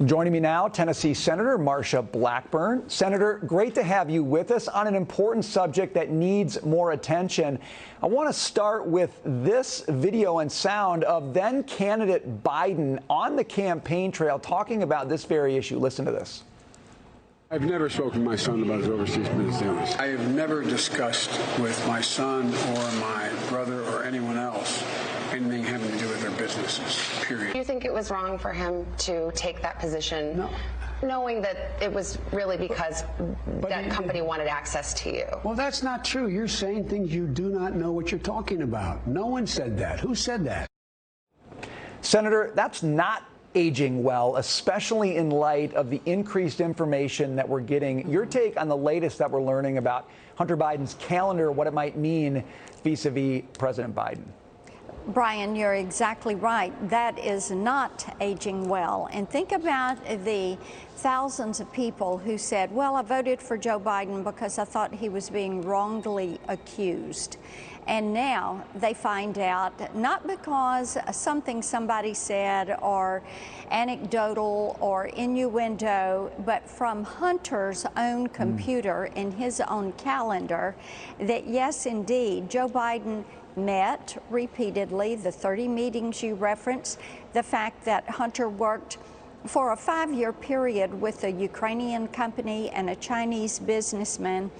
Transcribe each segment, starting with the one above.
Joining me now, Tennessee Senator Marsha Blackburn. Senator, great to have you with us on an important subject that needs more attention. I want to start with this video and sound of then candidate Biden on the campaign trail talking about this very issue. Listen to this. I've never spoken to my son about his overseas business dealings. I have never discussed with my son or my brother or anyone else anything having to do with their businesses, period. Do you think it was wrong for him to take that position? No. Knowing that it was really because that company wanted access to you? Well, that's not true. You're saying things you do not know what you're talking about. No one said that. Who said that? Senator, that's not aging well, especially in light of the increased information that we're getting. Your take on the latest that we're learning about Hunter Biden's calendar, what it might mean vis-a-vis President Biden. Brian, you're exactly right. That is not aging well. And think about the thousands of people who said, well, I voted for Joe Biden because I thought he was being wrongly accused. And now they find out, not because something somebody said or anecdotal or innuendo, but from Hunter's own computer in his own calendar, that yes, indeed, Joe Biden met repeatedly, the 30 meetings you referenced, the fact that Hunter worked for a 5-year period with a Ukrainian company and a Chinese businessman,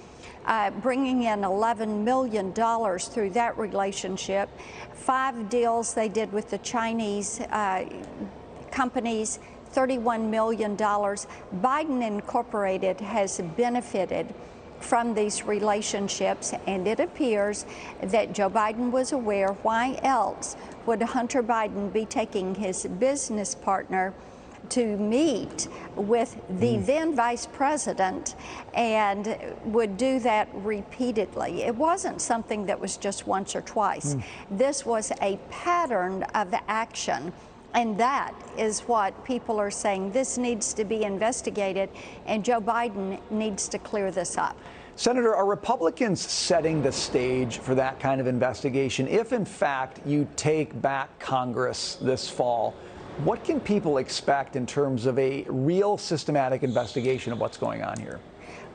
bringing in $11 million through that relationship, 5 deals they did with the Chinese companies, $31 million. Biden Incorporated has benefited from these relationships, and it appears that Joe Biden was aware. Why else would Hunter Biden be taking his business partner to meet with the then vice president and would do that repeatedly? It wasn't something that was just once or twice. This was a pattern of action. And that is what people are saying. This needs to be investigated, and Joe Biden needs to clear this up. Senator, are Republicans setting the stage for that kind of investigation? If, in fact, you take back Congress this fall, what can people expect in terms of a real systematic investigation of what's going on here?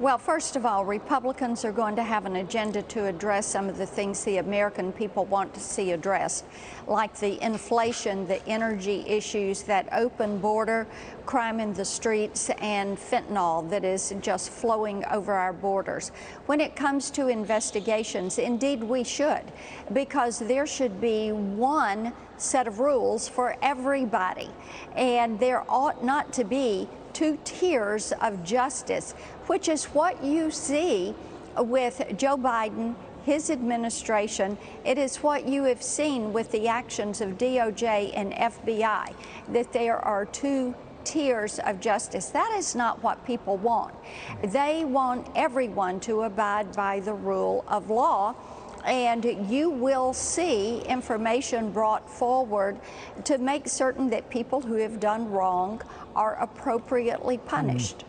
Well, first of all, Republicans are going to have an agenda to address some of the things the American people want to see addressed, like the inflation, the energy issues, that open border, crime in the streets, and fentanyl that is just flowing over our borders. When it comes to investigations, indeed we should, because there should be one set of rules for everybody, and there ought not to be 2 tiers of justice, which is what you see with Joe Biden, his administration. It is what you have seen with the actions of DOJ and FBI, that there are 2 tiers of justice. That is not what people want. They want everyone to abide by the rule of law. And you will see information brought forward to make certain that people who have done wrong are appropriately punished.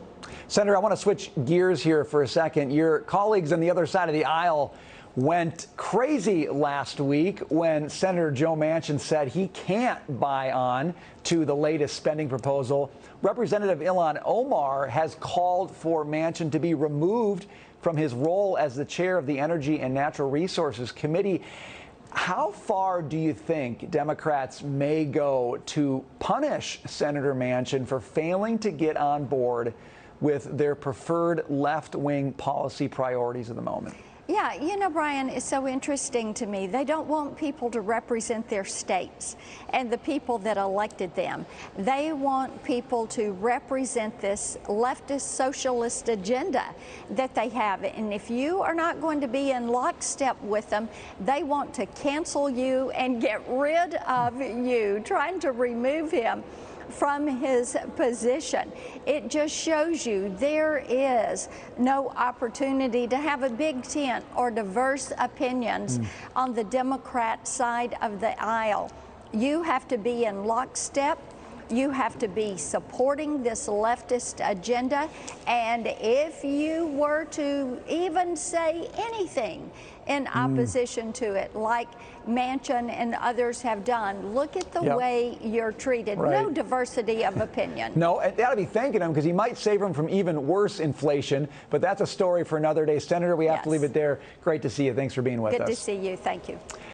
Senator, I want to switch gears here for a second. Your colleagues on the other side of the aisle went crazy last week when Senator Joe Manchin said he can't buy on to the latest spending proposal. Representative Ilhan Omar has called for Manchin to be removed from his role as the chair of the Energy and Natural Resources Committee. How far do you think Democrats may go to punish Senator Manchin for failing to get on board with their preferred left-wing policy priorities at the moment? Yeah, you know, Brian, it's so interesting to me. They don't want people to represent their states and the people that elected them. They want people to represent this leftist socialist agenda that they have. And if you are not going to be in lockstep with them, they want to cancel you and get rid of you, trying to remove him from his position. It just shows you there is no opportunity to have a big tent or diverse opinions on the Democrat side of the aisle. You have to be in lockstep. You have to be supporting this leftist agenda. And if you were to even say anything in opposition to it, like Manchin and others have done. Look at the way you're treated. No diversity of opinion. No, and they ought to be thanking him because he might save him from even worse inflation. But that's a story for another day. Senator, we have to leave it there. Great to see you. Thanks for being with us. Good to see you. Thank you.